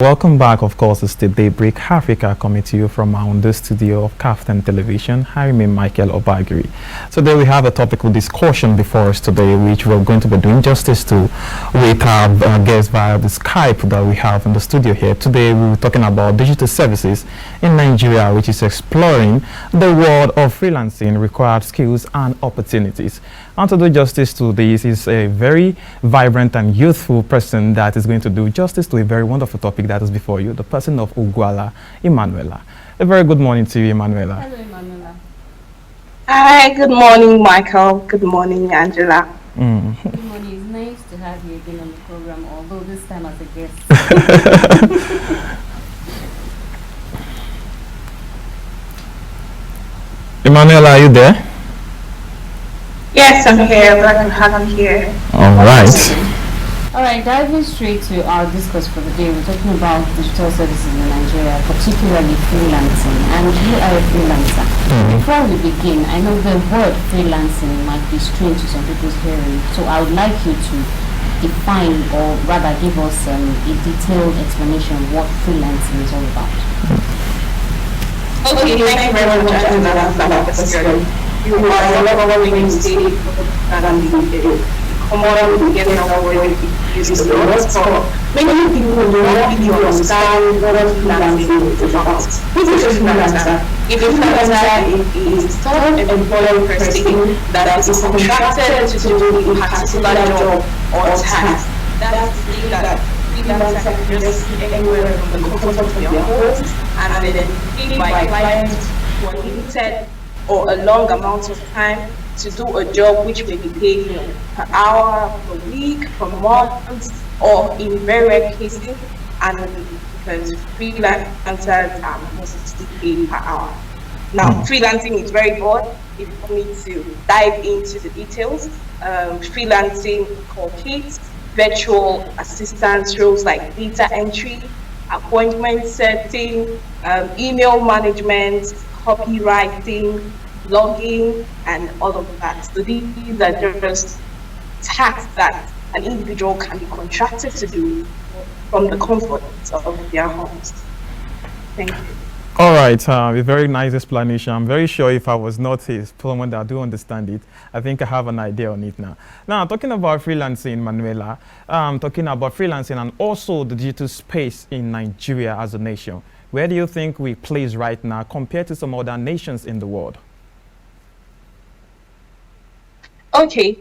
Welcome back, of course. It's the Daybreak Africa coming to you from our own the studio of KAFTAN Television. I remain Micheal Obagiri. Today we have a topical discussion before us today, which we're going to be doing justice to with our guests via the Skype that we have in the studio here. Today we're talking about digital services in Nigeria, which is exploring the world of freelancing, required skills and opportunities. And to do justice to this is a very vibrant and youthful person that is going to do justice to a very wonderful topic that is before you, the person of Ugoala, Emmanuela. A very good morning to you, Emmanuela. Hello, Emmanuela. Hi, good morning, Michael. Good morning, Angela. Good morning. It's nice to have you again on the program, although this time as a guest. Emmanuela, are you there? Yes, I'm here. Glad to have you here. All right. All right, diving straight to our discourse for the day, we're talking about digital services in Nigeria, particularly freelancing, and you are a freelancer. Before we begin, I know the word freelancing might be strange to some people's hearing, so I would like you to define, or rather give us a detailed explanation of what freelancing is all about. Okay, thank you very much, Angela, for that question. You are a lot of things to come on together our way uses the words for many people do not really understand what freelancing is about. This is just freelancer. If a freelancer is not an employee person that is contracted to do a particular job or task, that's the thing that freelancer can just see anywhere from the comfort of their homes and then paid by clients for limited or a long amount of time to do a job which may be paid per hour, per week, per month, or in very rare cases, and because freelancers are mostly paid per hour. Now, freelancing is very broad. If you need to dive into the details, freelancing incorporates virtual assistance roles like data entry, appointment setting, email management, copywriting, blogging, and all of that. So these are just tasks that an individual can be contracted to do from the comfort of their homes. Thank you. All right, a very nice explanation. I'm very sure if I was not someone that do understand it, I think I have an idea on it now. Now, talking about freelancing, Manuela, talking about freelancing and also the digital space in Nigeria as a nation. Where do you think we place right now compared to some other nations in the world? Okay,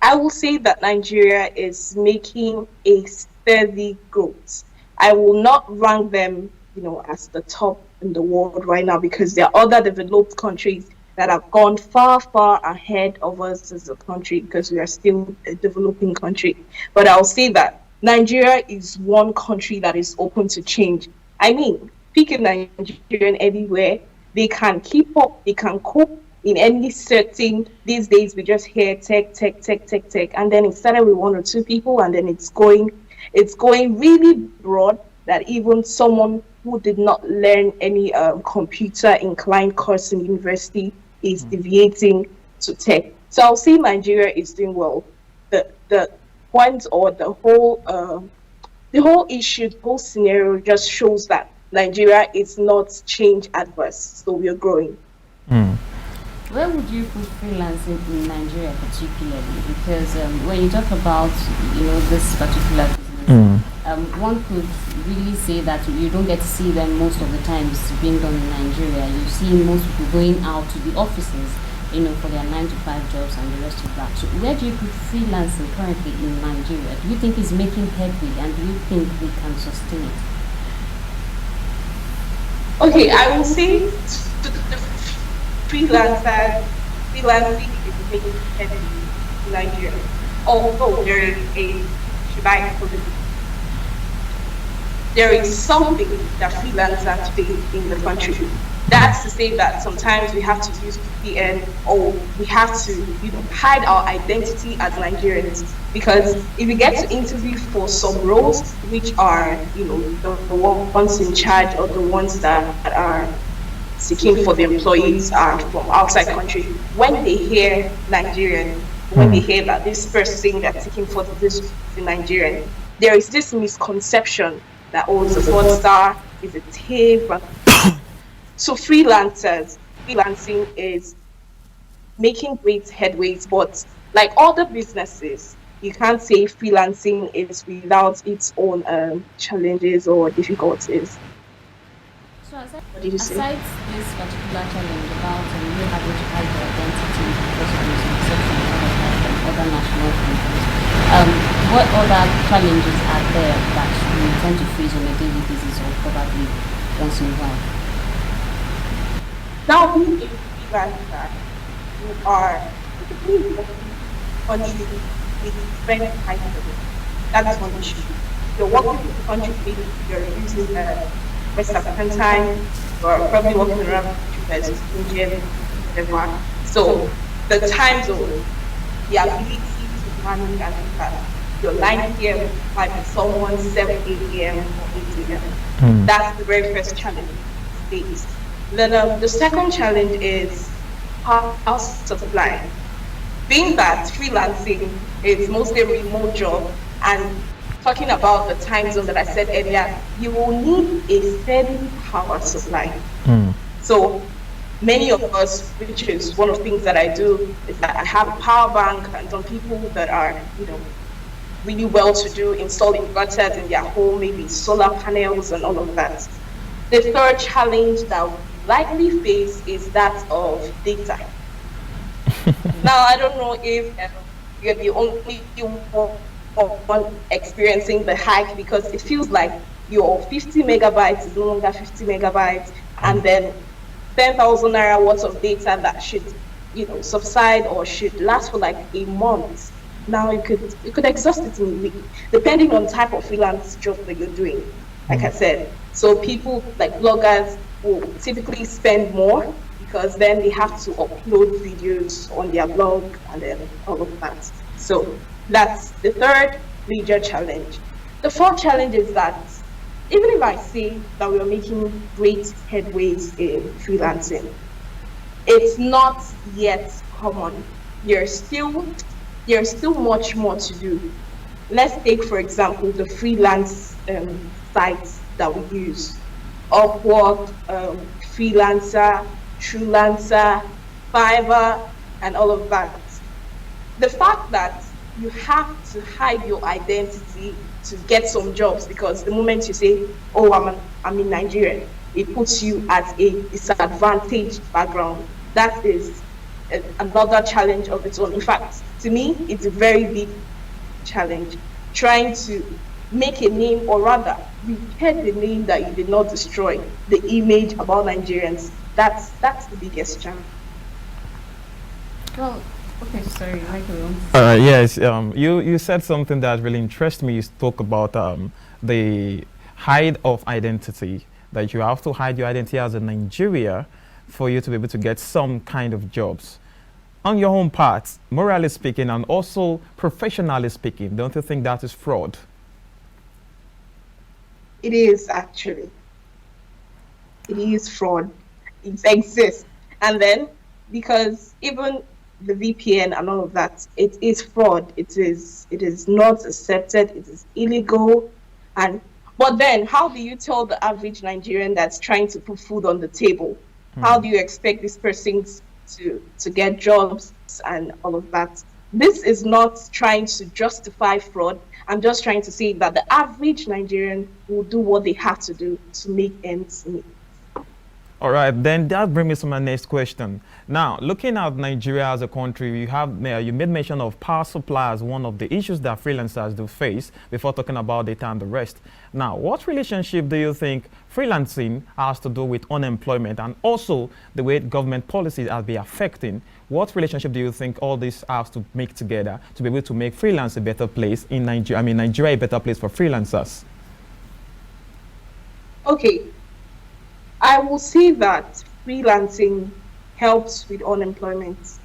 I will say that Nigeria is making a steady growth. I will not rank them, as the top in the world right now because there are other developed countries that have gone far, far ahead of us as a country because we are still a developing country. But I'll say that Nigeria is one country that is open to change. I mean, pick a Nigerian everywhere, they can keep up, they can cope in any setting. These days we just hear tech, and then it started with one or two people, and then it's going really broad that even someone who did not learn any computer inclined course in university is deviating to tech. So I'll say Nigeria is doing well. The point or the whole issue, the whole scenario just shows that Nigeria is not change adverse, so we are growing. Where would you put freelancing in Nigeria particularly? Because when you talk about this particular business, one could really say that you don't get to see them most of the times being done in Nigeria. You see most people going out to the offices, for their 9-to-5 jobs and the rest of that. So where do you put freelancing currently in Nigeria? Do you think it's making headway, and do you think we can sustain it? Okay, I will say the freelancing is making headway in Nigeria. Although there is there is something that freelancers face in the country. That's to say that sometimes we have to use VPN, or we have to hide our identity as Nigerians, because if we get to interview for some roles which are the ones in charge or the ones that are seeking for the employees are from outside country, when they hear Nigerian, when they hear that this person that's seeking for this is Nigerian, there is this misconception that owns a fraudster, is a thief. So freelancers, freelancing is making great headways, but like other businesses, you can't say freelancing is without its own challenges or difficulties. So What did you say? aside this particular challenge about you having to hide your identity because of your reception from other national countries, what other challenges are there that you tend to face on a daily basis or probably once in a while? Now, being a freelancer, you are typically working country with different types of it. That is one issue. You're working with the country with you're using West African time, you're probably working around versus Indian, whatever. So the time zone, the ability to manage and impact. Your 9 p.m. might be someone's 7, 8 a.m. or 8 a.m. That's the very first challenge faced. Then the second challenge is power supply. Being that freelancing is mostly a remote job, and talking about the time zone that I said earlier, you will need a steady power supply. So many of us, which is one of the things that I do, is that I have a power bank, and some people that are, really well to do installing inverters in their home, maybe solar panels and all of that. The third challenge that we likely face is that of data. Now, I don't know if you're the only one experiencing the hike, because it feels like your 50 megabytes is no longer 50 megabytes, and then 10,000 naira worth of data that should, subside or should last for like a month. Now you could exhaust it in a week, depending on the type of freelance job that you're doing. Like I said, so people like bloggers will typically spend more because then they have to upload videos on their blog and then all of that. So that's the third major challenge. The fourth challenge is that even if I say that we are making great headways in freelancing, it's not yet common. There's still much more to do. Let's take, for example, the freelance sites that we use. Upwork, Freelancer, Truelancer, Fiverr, and all of that. The fact that you have to hide your identity to get some jobs, because the moment you say, oh, I'm in Nigeria, it puts you at a disadvantaged background. That is another challenge of its own. In fact, to me, it's a very big challenge, trying to make a name, or rather, repair the name that you did not destroy, the image about Nigerians. That's the biggest challenge. Well, okay, sorry, Michael. Yes, you said something that really interests me. You spoke about the hide of identity, that you have to hide your identity as a Nigeria for you to be able to get some kind of jobs. On your own part, morally speaking and also professionally speaking, don't you think that is fraud? It is actually. It is fraud. It exists. And then, because even the VPN and all of that, it is fraud. It is not accepted. It is illegal. But then, how do you tell the average Nigerian that's trying to put food on the table? How do you expect this person to get jobs and all of that? This is not trying to justify fraud. I'm just trying to say that the average Nigerian will do what they have to do to make ends meet. All right, then that brings me to my next question. Now, looking at Nigeria as a country, you made mention of power supply as one of the issues that freelancers do face before talking about data and the rest. Now, what relationship do you think freelancing has to do with unemployment, and also the way government policies are be affecting? What relationship do you think all this has to make together to be able to make freelance a better place in Nigeria? I mean, Nigeria a better place for freelancers? Okay. I will say that freelancing helps with unemployment.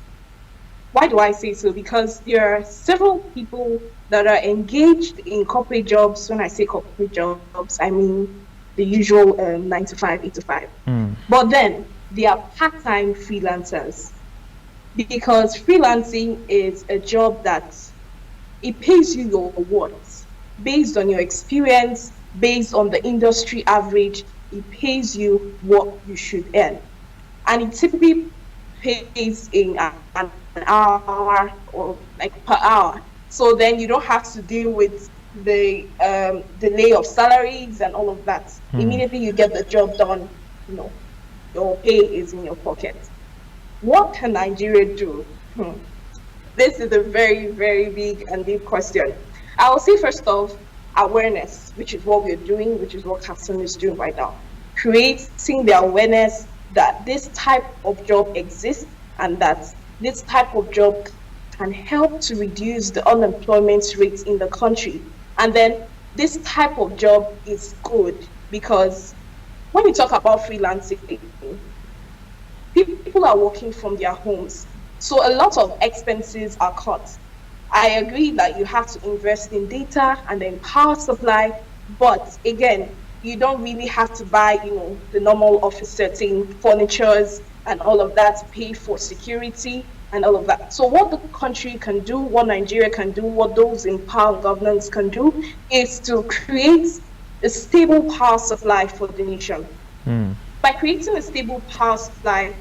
Why do I say so? Because there are several people that are engaged in corporate jobs. When I say corporate jobs, I mean the usual 9 to 5, 8 to 5. But then they are part-time freelancers, because freelancing is a job that it pays you your worth based on your experience, based on the industry average, it pays you what you should earn. And it typically pays in an hour or like per hour. So then you don't have to deal with the delay of salaries and all of that. Immediately you get the job done, you know, your pay is in your pocket. What can Nigeria do? This is a very, very big and deep question. I will say first off, awareness, which is what we're doing, which is what KAFTAN is doing right now. Creating the awareness that this type of job exists and that this type of job can help to reduce the unemployment rate in the country. And then this type of job is good because when you talk about freelancing, people are working from their homes. So a lot of expenses are cut. I agree that you have to invest in data and then power supply, but again, you don't really have to buy, the normal office setting, furnitures and all of that, pay for security and all of that. So what the country can do, what Nigeria can do, what those in power and governance can do is to create a stable power supply for the nation. By creating a stable power supply,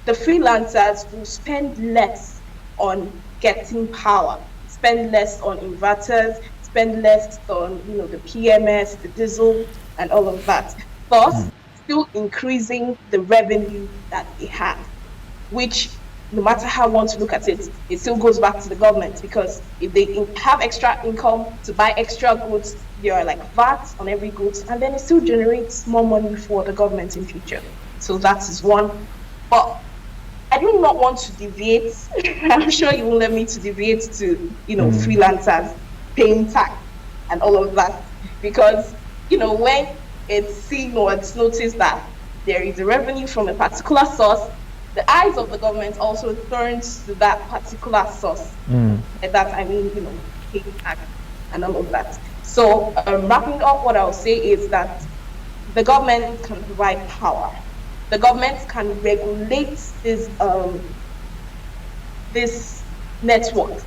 the freelancers will spend less on getting power, spend less on inverters, spend less on the PMS, the diesel, and all of that. Thus, still increasing the revenue that they have, which no matter how you want to look at it, it still goes back to the government because if they have extra income to buy extra goods, you're like VAT on every goods, and then it still generates more money for the government in future. So that is one. But I do not want to deviate. I'm sure you won't let me to deviate to, freelancers paying tax and all of that. Because, when it's seen or it's noticed that there is a revenue from a particular source, the eyes of the government also turns to that particular source. And that, paying tax and all of that. So wrapping up, what I'll say is that the government can provide power. The government can regulate this network,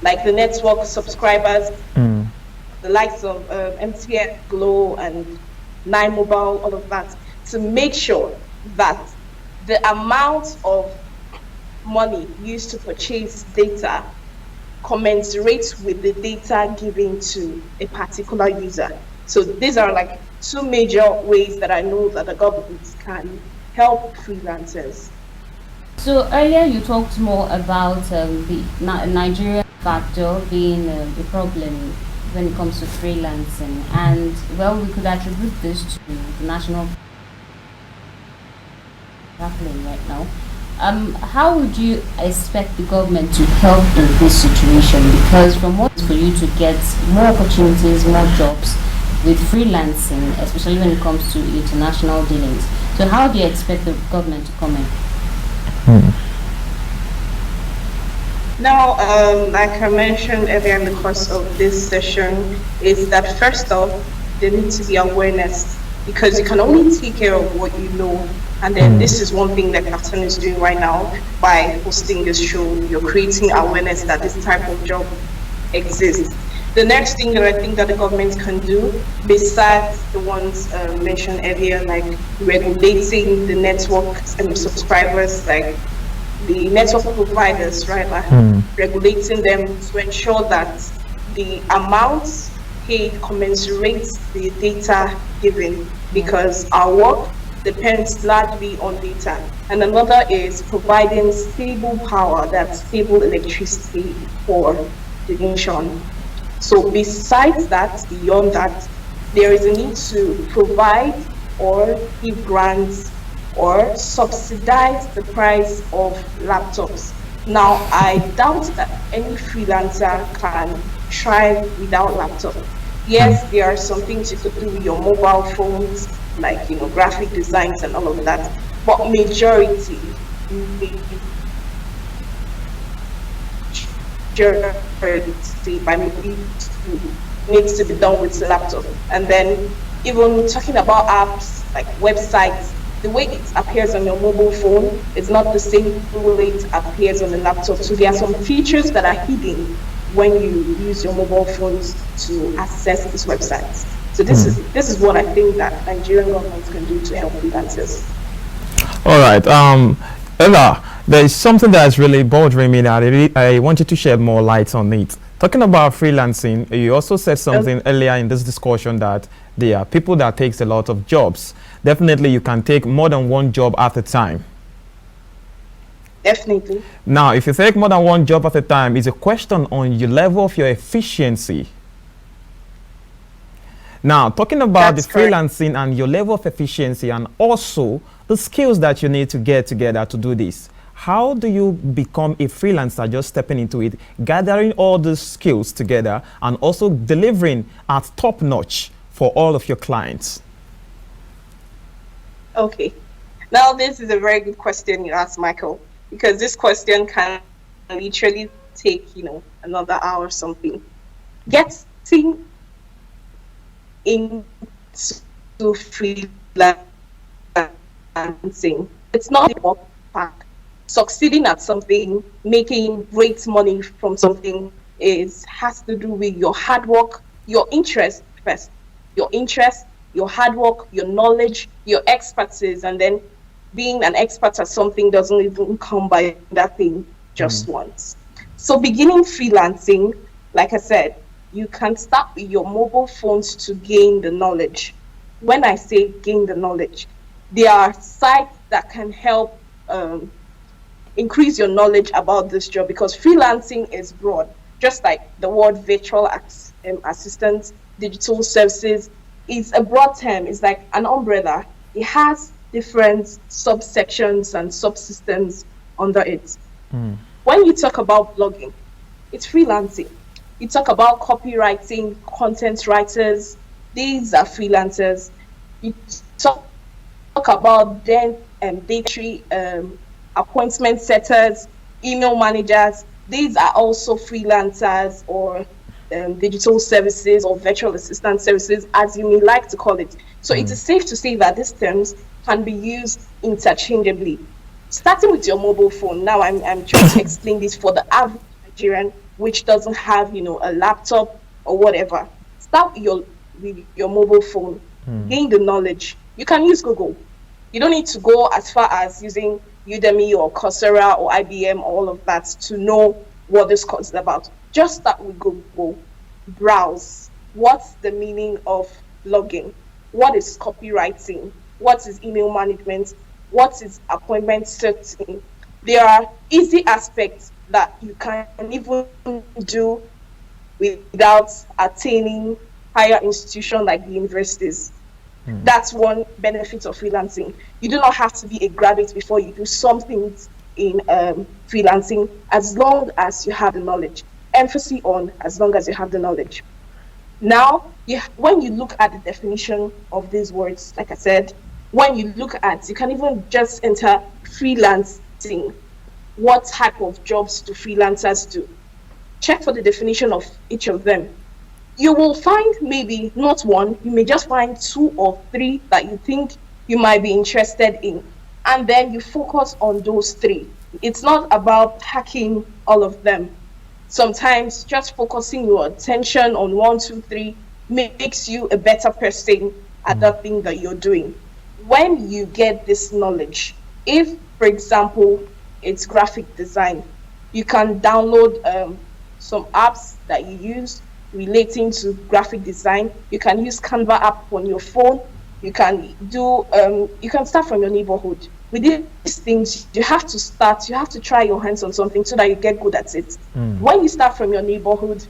like the network subscribers, the likes of MTN, Glo, and Nine Mobile, all of that, to make sure that the amount of money used to purchase data commensurates with the data given to a particular user. So these are like two major ways that I know that the government can help freelancers. So earlier you talked more about the Nigerian factor being the problem when it comes to freelancing, and well, we could attribute this to the national happening right now. How would you expect the government to help in this situation? Because from what for you to get more opportunities, more jobs with freelancing, especially when it comes to international dealings. So how do you expect the government to come in? Now, like I mentioned earlier in the course of this session, is that first off, there needs to be awareness, because you can only take care of what you know. And then this is one thing that KAFTAN is doing right now by hosting this show. You're creating awareness that this type of job exists. The next thing that I think that the government can do, besides the ones mentioned earlier, like regulating the networks and the subscribers, like the network providers, right? Like regulating them to ensure that the amounts paid commensurates the data given, because our work depends largely on data. And another is providing stable power, that's stable electricity for the nation. So besides that, beyond that, there is a need to provide or give grants or subsidize the price of laptops. Now, I doubt that any freelancer can thrive without laptop. Yes, there are some things you could do with your mobile phones, like graphic designs and all of that, but majority needs to be done with the laptop. And then even talking about apps like websites, the way it appears on your mobile phone is not the same way it appears on the laptop. So there are some features that are hidden when you use your mobile phones to access these websites. So this is what I think that Nigerian government can do to help freelancers. All right. Ella, there is something that's really bothering me that I want you to shed more light on it. Talking about freelancing, you also said something earlier in this discussion that there are people that takes a lot of jobs. Definitely, you can take more than one job at a time. Definitely. Now, if you take more than one job at a time, it's a question on your level of your efficiency. Now, talking about That's the correct. freelancing and your level of efficiency and also the skills that you need to get together to do this. How do you become a freelancer just stepping into it, gathering all these skills together and also delivering at top notch for all of your clients? Okay. Now, this is a very good question you asked, Michael, because this question can literally take, another hour or something. Getting into freelancing, it's not the path. Succeeding at something, making great money from something has to do with your hard work, your interest first. Your interest, your hard work, your knowledge, your expertise, and then being an expert at something doesn't even come by that thing just once. So beginning freelancing, like I said, you can start with your mobile phones to gain the knowledge. When I say gain the knowledge, there are sites that can help increase your knowledge about this job, because freelancing is broad, just like the word virtual assistant, digital services is a broad term. It's like an umbrella. It has different subsections and subsystems under it. When you talk about blogging, it's freelancing. You talk about copywriting, content writers, these are freelancers. You talk about data entry, appointment setters, email managers, these are also freelancers, or digital services or virtual assistant services, as you may like to call it. So it is safe to say that these terms can be used interchangeably. Starting with your mobile phone, now I'm trying to explain this for the average Nigerian, which doesn't have a laptop or whatever. Start with your mobile phone, gain the knowledge. You can use Google. You don't need to go as far as using Udemy or Coursera or IBM, all of that, to know what this course is about. Just start with Google. Browse. What's the meaning of blogging? What is copywriting? What is email management? What is appointment setting? There are easy aspects that you can even do without attaining higher institution like the universities. That's one benefit of freelancing. You do not have to be a graduate before you do something in freelancing, as long as you have the knowledge. Emphasis on as long as you have the knowledge. Now, when you look at the definition of these words, like I said, when you look at, you can even just enter freelancing. What type of jobs do freelancers do? Check for the definition of each of them. You will find maybe not one, you may just find 2 or 3 that you think you might be interested in. And then you focus on those 3. It's not about hacking all of them. Sometimes just focusing your attention on 1, 2, 3 makes you a better person at that thing that you're doing. When you get this knowledge, if, for example, it's graphic design, you can download some apps that you use relating to graphic design. You can use Canva app on your phone. You can you can start from your neighborhood. With these things, you have to try your hands on something so that you get good at it. When you start from your neighborhood,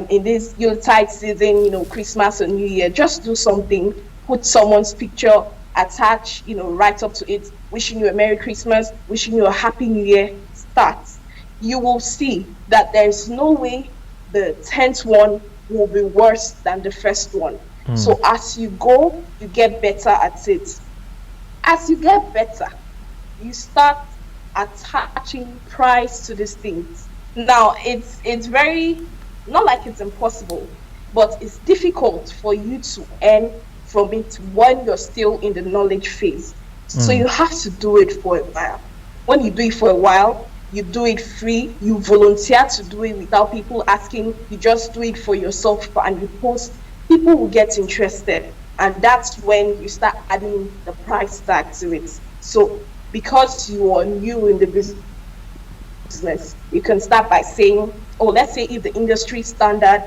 in this Yuletide season, Christmas and New Year, just do something, put someone's picture, attach, right up to it, wishing you a Merry Christmas, wishing you a Happy New Year. Start. You will see that there's no way the 10th one will be worse than the first one. So as you go, you get better at it. As you get better, you start attaching price to these things. Now, it's very, not like it's impossible, but it's difficult for you to earn from it when you're still in the knowledge phase. So you have to do it for a while. When you do it for a while, you do it free, you volunteer to do it without people asking, you just do it for yourself and you post people will get interested, and that's when you start adding the price tag to it. So because you are new in the business, you can start by saying, oh, let's say if the industry standard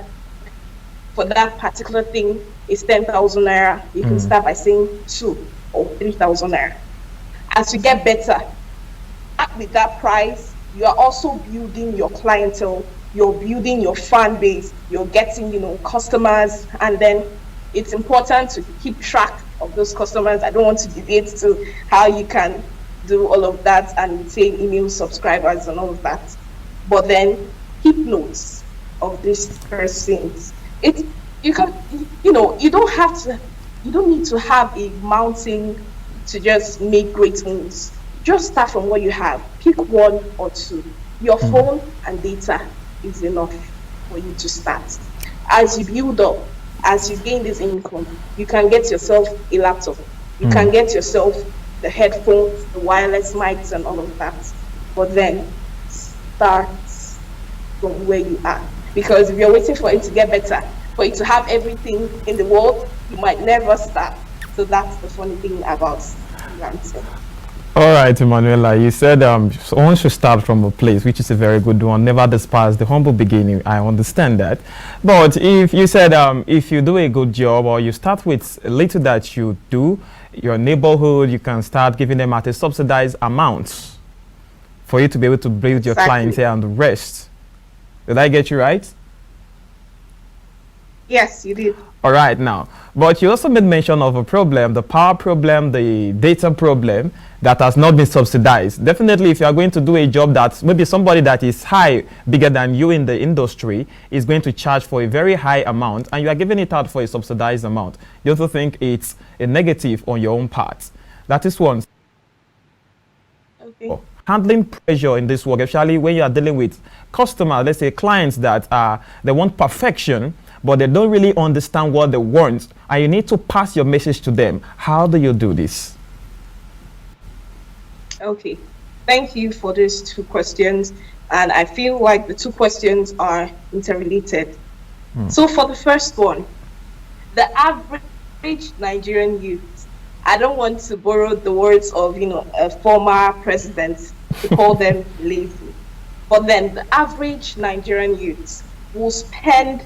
for that particular thing is 10,000 naira, you can start by saying 2 or 3,000 naira. As you get better with that price, you are also building your clientele, you're building your fan base, you're getting, customers, and then it's important to keep track of those customers. I don't want to debate to how you can do all of that and say email subscribers and all of that, but then keep notes of these persons. You don't need to have a mountain to just make great moves. Just start from what you have. Pick 1 or 2. Your phone and data is enough for you to start. As you build up, as you gain this income, you can get yourself a laptop. You can get yourself the headphones, the wireless mics, and all of that. But then start from where you are. Because if you're waiting for it to get better, for you to have everything in the world, you might never start. So that's the funny thing about freelancing. All right, Emmanuela, you said one should start from a place, which is a very good one. Never despise the humble beginning. I understand that. But if you said if you do a good job, or you start with a little that you do, your neighborhood, you can start giving them at a subsidized amount for you to be able to build your clientele and the rest. Did I get you right? Yes, you did. All right, now. But you also made mention of a problem, the power problem, the data problem that has not been subsidized. Definitely, if you are going to do a job that maybe somebody that is bigger than you in the industry is going to charge for a very high amount, and you are giving it out for a subsidized amount, you also think it's a negative on your own part. That is one. Okay. Handling pressure in this work, especially when you are dealing with customers, let's say clients that they want perfection, but they don't really understand what they want, and you need to pass your message to them. How do you do this? Okay, thank you for these 2 questions, and I feel like the 2 questions are interrelated. So for the first one, the average Nigerian youth, I don't want to borrow the words of a former president to call them lazy, but then the average Nigerian youth will spend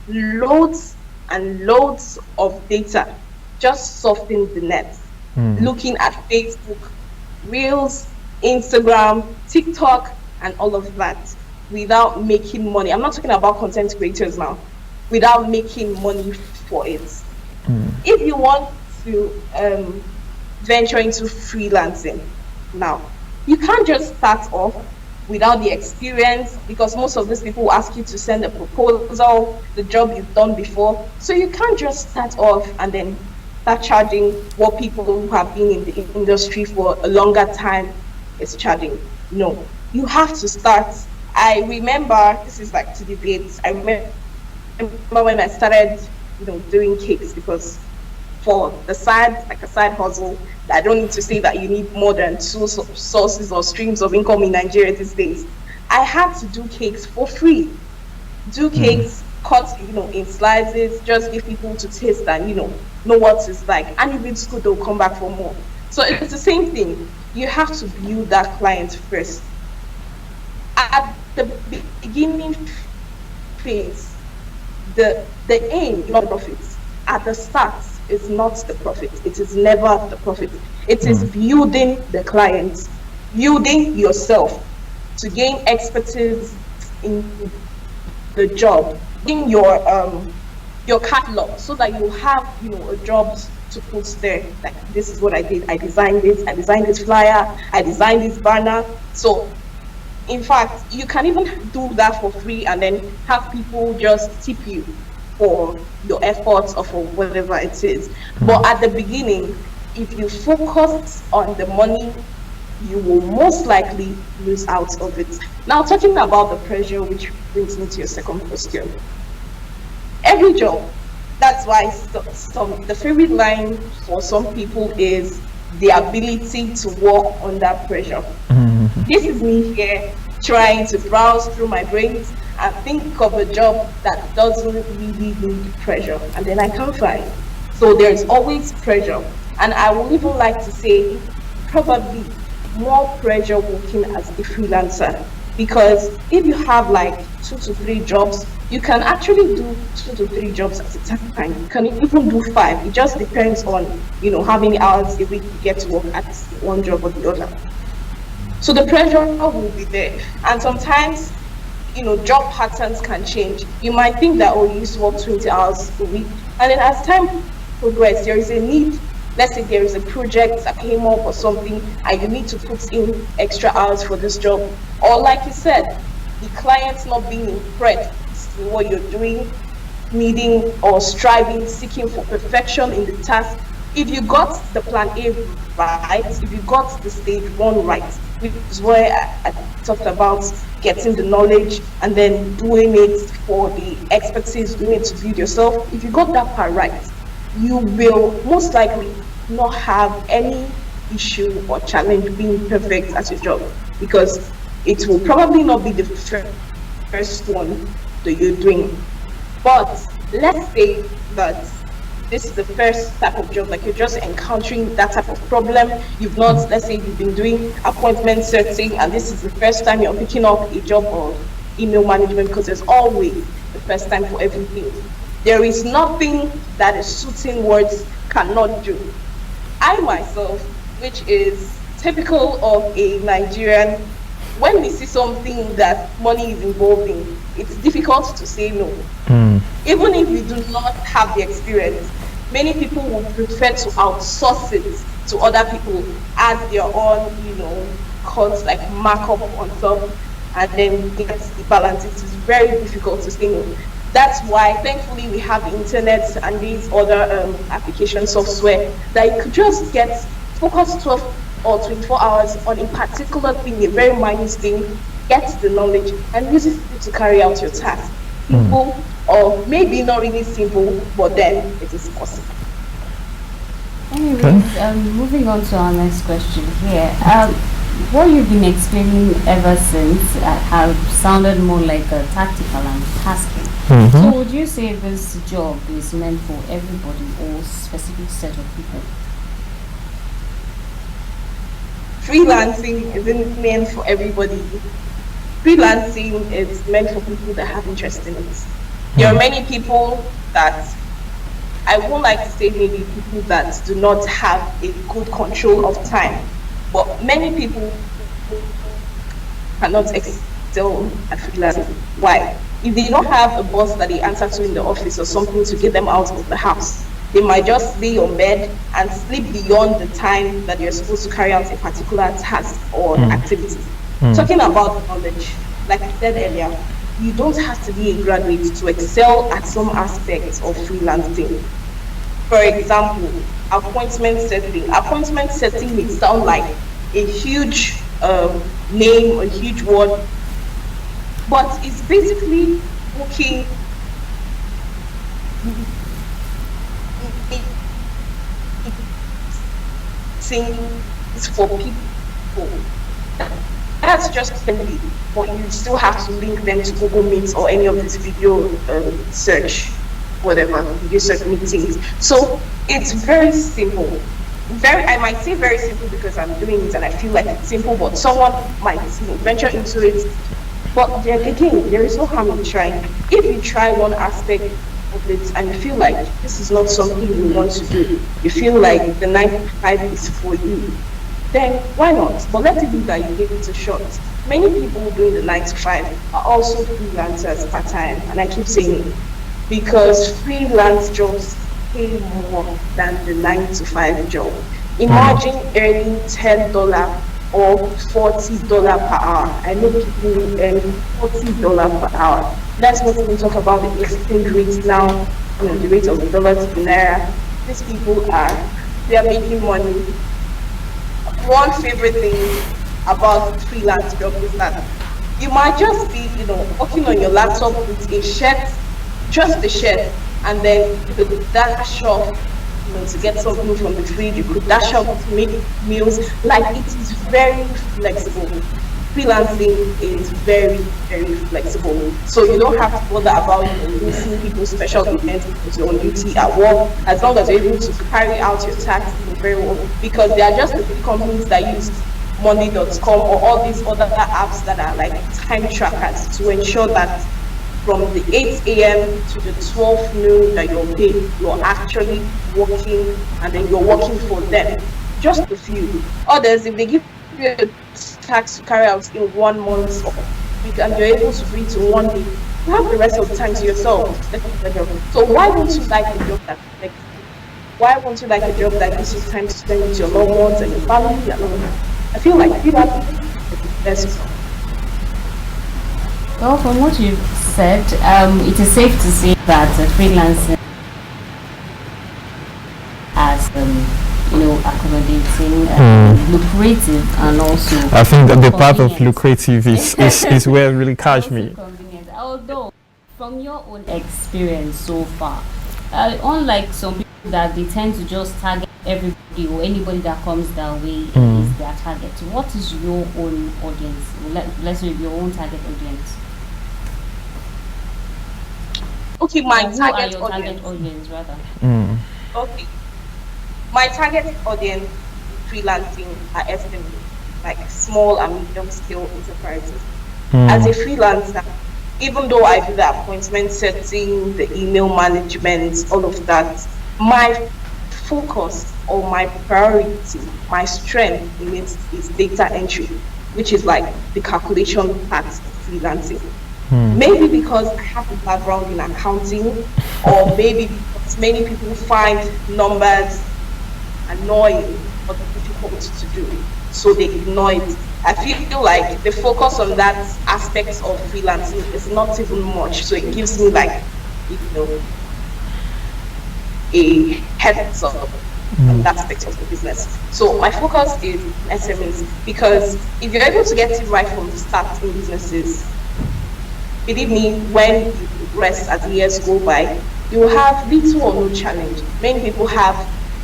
loads and loads of data just surfing the net, looking at Facebook, Reels, Instagram, TikTok, and all of that without making money. I'm not talking about content creators now, without making money for it. If you want to venture into freelancing now, you can't just start off without the experience, because most of these people will ask you to send a proposal, the job you've done before. So you can't just start off and then start charging what people who have been in the industry for a longer time is charging. No, you have to start. I remember, this is like to debate, I remember when I started doing cakes, because for the side, like a side hustle, I don't need to say that you need more than 2 sources or streams of income in Nigeria these days. I had to do cakes for free. Do cakes, cut in slices, just give people to taste and know what it's like. And if it's good, they'll come back for more. So it's the same thing. You have to build that client first. At the beginning phase, the aim, not profits. At the start, is not the profit. It is never the profit. It is building the client, building yourself to gain expertise in the job, in your catalog, so that you have a job to put there. Like, this is what I did. I designed this flyer, I designed this banner. So in fact, you can even do that for free and then have people just tip you for your efforts or for whatever it is. But at the beginning, if you focus on the money, you will most likely lose out of it. Now, talking about the pressure, which brings me to your second question. Every job, that's why the favorite line for some people is the ability to work under pressure. This is me here trying to browse through my brains and think of a job that doesn't really need pressure, and then I can't find. So there's always pressure, and I would even like to say probably more pressure working as a freelancer, because if you have like 2 to 3 jobs, you can actually do 2 to 3 jobs at a time. You can even do 5. It just depends on, you know, how many hours a week you get to work at one job or the other. So the pressure will be there, and sometimes, you know, job patterns can change. You might think that, oh, you used to work 20 hours a week, and then as time progresses, there is a need. Let's say there is a project that came up or something, and you need to put in extra hours for this job. Or like you said, the client's not being impressed with what you're doing, needing or striving, seeking for perfection in the task. If you got the plan A right, if you got the stage 1 right, which is where I talked about getting the knowledge and then doing it for the expertise, doing it to build yourself. If you got that part right, you will most likely not have any issue or challenge being perfect at your job, because it will probably not be the first one that you're doing. But let's say that this is the first type of job, like you're just encountering that type of problem. You've not, let's say you've been doing appointment setting, and this is the first time you're picking up a job or email management, because there's always the first time for everything. There is nothing that a suiting words cannot do. I myself, which is typical of a Nigerian, when we see something that money is involved in, it's difficult to say no. Even if you do not have the experience, many people would prefer to outsource it to other people, add their own, you know, costs like markup on top, and then get the balance. It is very difficult to say no. That's why, thankfully, we have the internet and these other application software that you could just get focus 12 or 24 hours on a particular thing, a very minor thing, get the knowledge, and use it to carry out your task. Simple, or maybe not really simple, but then it is possible. Anyways, moving on to our next question here. What you've been explaining ever since have sounded more like a tactical and tasking. So would you say this job is meant for everybody or specific set of people? Freelancing isn't meant for everybody. Freelancing is meant for people that have interest in it. There are many people that, I won't like to say maybe people that do not have a good control of time, but many people cannot excel at freelancing. Why? If they don't have a boss that they answer to in the office or something to get them out of the house, they might just lay on bed and sleep beyond the time that you're supposed to carry out a particular task or activity. Talking about knowledge, like I said earlier, you don't have to be a graduate to excel at some aspects of freelancing. For example, appointment setting. Appointment setting may sound like a huge name, a huge word, but it's basically booking things for people. That's just friendly, but you still have to link them to Google Meet or any of these video search, whatever, video search meetings. So it's very simple. I might say very simple because I'm doing it and I feel like it's simple, but someone might venture into it. But then again, there is no harm in trying. If you try one aspect of it and you feel like this is not something you want to do, you feel like the 9 to 5 is for you, then why not? But let it be that you give it a shot. Many people doing the 9 to 5 are also freelancers part-time, and I keep saying it because freelance jobs pay more than the 9 to 5 job. Imagine earning $10 or $40 per hour. I know people earn $40 per hour. Let's not even talk about the exchange rate now, you know, the rate of the dollar to the naira. These people they are making money. One favorite thing about freelance job is that you might just be, you know, working on your laptop with a shirt, just a shirt, and then you could dash off, you know, to get something from the fridge. You could dash off to make meals. Like, it is very flexible. freelancing is very, very flexible. So you don't have to bother about missing people's special events because you're on duty at work, as long as you're able to carry out your tasks very well. Because there are just a few companies that use money.com or all these other apps that are like time trackers to ensure that from the 8 a.m. to the 12 noon that you're paid, you're actually working, and then you're working for them. Just a few. Others, if they give you a tax to carry out in 1 month and you're able to do it in 1 day, you have the rest of the time to yourself. So why don't you like a job that why won't you like a job that gives you time to spend with your loved ones and your family and all that? I feel like freelancing is the best. Well, from what you've said, it is safe to say that freelancing as accommodating, lucrative, and also. I think that the part of lucrative is where it really catch me. Convenient. Although, from your own experience so far, unlike some people that they tend to just target everybody or anybody that comes their way is their target. What is your own audience? Let's say your own target audience. Okay, my target audience rather. Okay, my target audience freelancing are SMEs, like small and medium scale enterprises. As a freelancer, even though I do the appointment setting, the email management, all of that, my focus or my priority, my strength in it is data entry, which is like the calculation part of freelancing. Maybe because I have a background in accounting, or maybe because many people find numbers annoying or difficult to do, so they ignore it. I feel like the focus on that aspect of freelancing is not even much, so it gives me like, a heads up on that aspect of the business. So my focus is SMEs, because if you're able to get it right from the start in businesses, believe me, when you progress as years go by, you will have little or no challenge. Many people have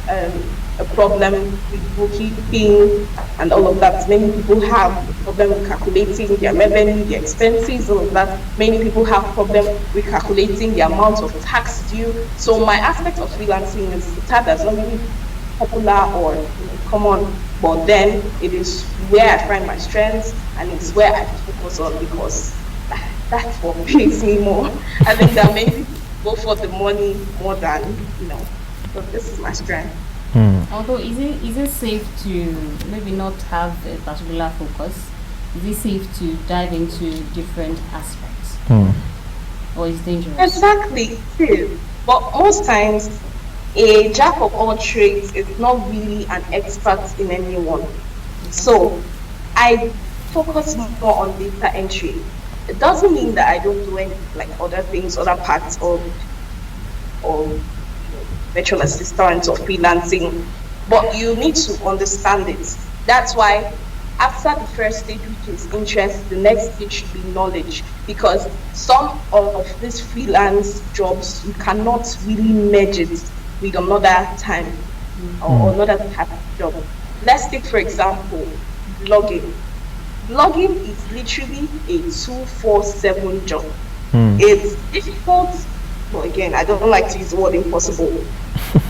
a problem with bookkeeping and all of that. Many people have a problem with calculating their revenue, their expenses, all of that. Many people have a problem with calculating the amount of tax due. So my aspect of freelancing is the type that's not really popular or common, but then it is where I find my strengths and it's where I focus on, because that's what pays me more. I think that many people go for the money more than, so this is my strength. Although, is it safe to maybe not have a particular focus? Is it safe to dive into different aspects? Or is it dangerous? Exactly, it is. But most times, a jack of all trades is not really an expert in any one. So, I focus more on data entry. It doesn't mean that I don't do any like other things, other parts of virtual assistants or freelancing, but you need to understand it. That's why after the first stage, which is interest, the next stage should be knowledge, because some of these freelance jobs you cannot really merge it with another time or another type of job. Let's take, for example, blogging. Blogging is literally a 247 job. It's difficult, but again, I don't like to use the word impossible.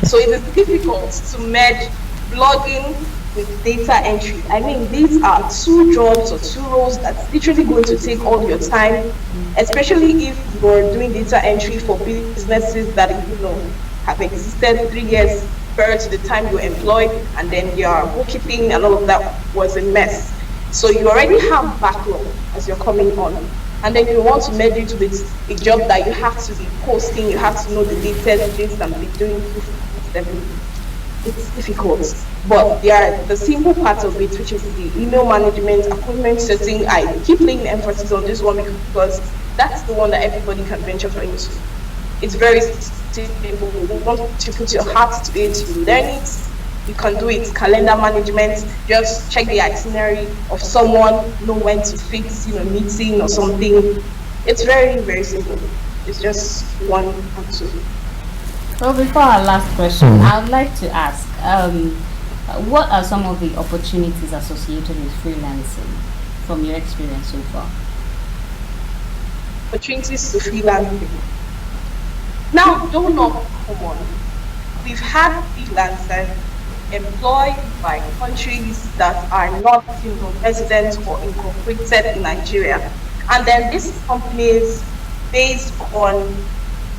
So it is difficult to merge blogging with data entry. I mean, these are two jobs or two roles that's literally going to take all your time, especially if you're doing data entry for businesses that have existed 3 years prior to the time you're employed, and then your bookkeeping and all of that was a mess. So you already have backlog as you're coming on, and then you want to merge it with a job that you have to be posting, you have to know the latest things and be doing everything. It's difficult, but there are the simple parts of it, which is the email management, appointment setting. I keep laying emphasis on this one because that's the one that everybody can venture into. It's very simple. You want to put your heart to it, you learn it. You can do it. Calendar management, just check the itinerary of someone, know when to fix, meeting or something. It's very, very simple. It's just 1 or 2. Well, before our last question, I would like to ask, what are some of the opportunities associated with freelancing from your experience so far? Opportunities to freelancing. Now, don't know, come on. We've had freelancers employed by countries that are not resident or incorporated in Nigeria. And then these companies, based on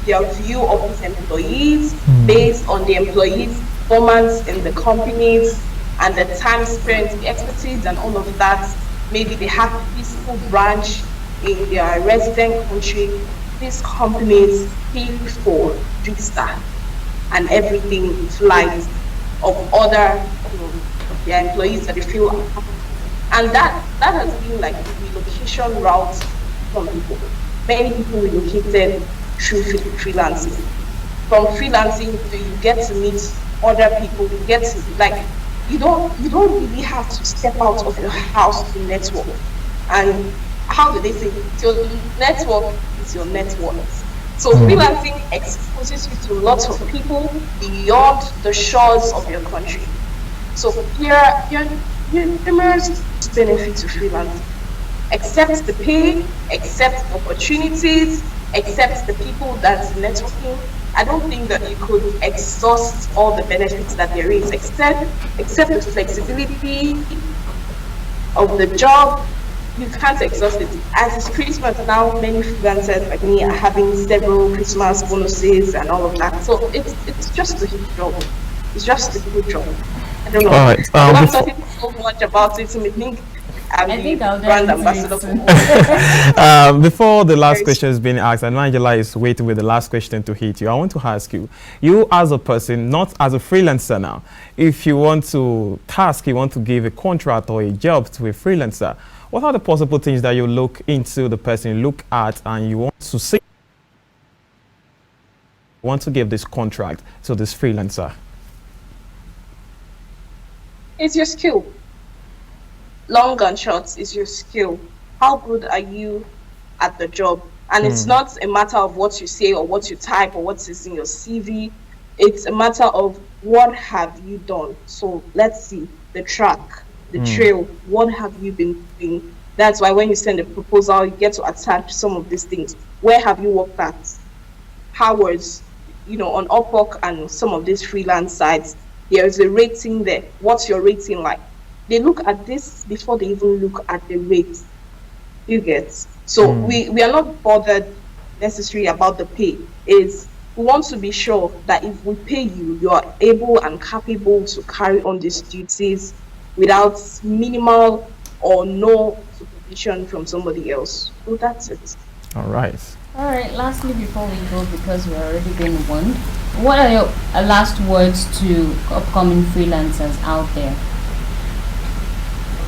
their view of these employees, based on the employees' performance in the companies and the time spent, the expertise and all of that, maybe they have a physical branch in their resident country. These companies pay for visa and everything, flights of other their employees that they feel, and that has been like the relocation route from people. Many people relocated through freelancing. From freelancing, you get to meet other people. You get to you don't really have to step out of your house to network. And how do they say? Your network is your net worth. So freelancing exposes you to lots of people beyond the shores of your country. So here are numerous benefits of freelancing. Accept the pay, accept opportunities, accept the people that's networking. I don't think that you could exhaust all the benefits that there is, except the flexibility of the job. You can't exhaust it. As it's Christmas now, many freelancers like me are having several Christmas bonuses and all of that. So it's just a huge job. It's just a good job. I don't know. All right. I'm not talking so much about it. I think I'll brand dive ambassador into for it. Before the last question has been asked, and Angela is waiting with the last question to hit you, I want to ask you, you as a person, not as a freelancer now, if you want to give a contract or a job to a freelancer, what are the possible things that you look into the person, look at, and you want to see, want to give this contract to this freelancer? It's your skill. Long and short is your skill. How good are you at the job? And it's not a matter of what you say or what you type or what is in your CV. It's a matter of what have you done. So let's see the track, the trail. What have you been doing? That's why when you send a proposal, you get to attach some of these things. Where have you worked at? How was, on Upwork and some of these freelance sites, there is a rating there. What's your rating like? They look at this before they even look at the rate. You get? So we are not bothered necessarily about the pay. We want to be sure that if we pay you, you are able and capable to carry on these duties without minimal or no supervision from somebody else. So that's it. All right. All right, lastly, before we go, because we're already being warned, what are your last words to upcoming freelancers out there?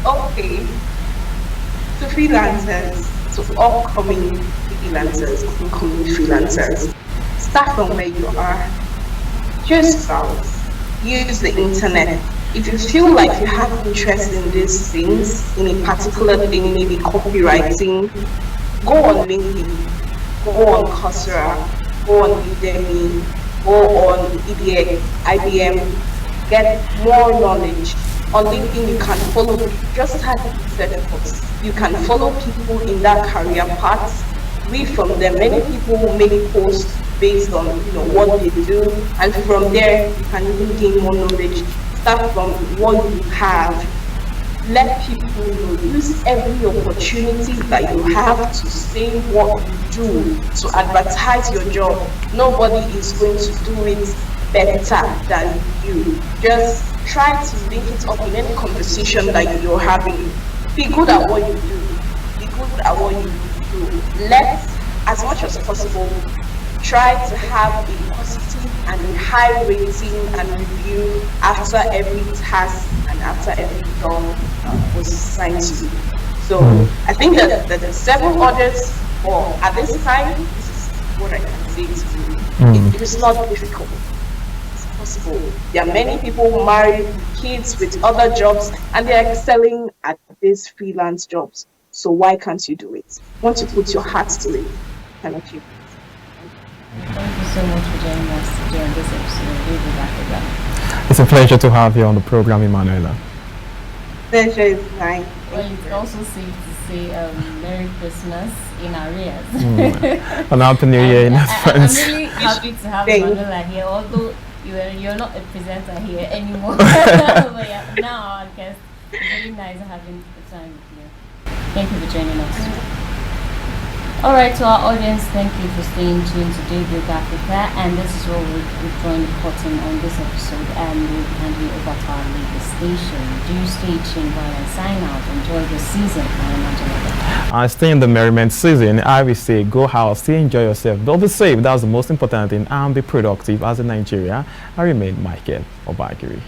Okay, to freelancers, to upcoming freelancers, start from where you are. Just browse, use the internet. If you feel like you have interest in these things, in a particular thing, maybe copywriting, go on LinkedIn, go on Coursera, go on Udemy, go on EDX, IBM, get more knowledge. On LinkedIn, you can follow, just have certificates. You can follow people in that career path, read from them. Many people make posts based on what they do, and from there you can even gain more knowledge. Start from what you have. Let people know. Use every opportunity that you have to say what you do, to advertise your job. Nobody is going to do it better than you. Just try to link it up in any conversation that you're having. Be good at what you do. Be good at what you do. Let, as much as possible, try to have a positive and a high rating and review after every task and after every job was assigned to you. So I think that the 7 orders, or at this time, this is what I can say to you. It is not difficult. Possible. There are many people married with kids with other jobs and they are excelling at these freelance jobs. So why can't you do it? Once you put your heart to it, can achieve it. Thank you so much for joining us during this episode. We'll be back again. It's a pleasure to have you on the program, Emmanuela. pleasure is mine. Well, it's also safe to say Merry Christmas in arrears. And Happy New Year in advance. I'm really happy to have Emmanuela here, although you're not a presenter here anymore. But yeah, now I guess it's really nice having the time with you. Thank you for joining us. Alright, to our audience, thank you for staying tuned to Daybreak Africa, and this is where we're drawing the curtain on this episode, and we'll be handing over to our legal station. Do stay tuned while I sign out. Enjoy the season. I am Angela. Stay in the merriment season. I will say go out, stay, enjoy yourself. Don't be safe. That's the most important thing. And be productive as a Nigeria. I remain Micheal Obagiri.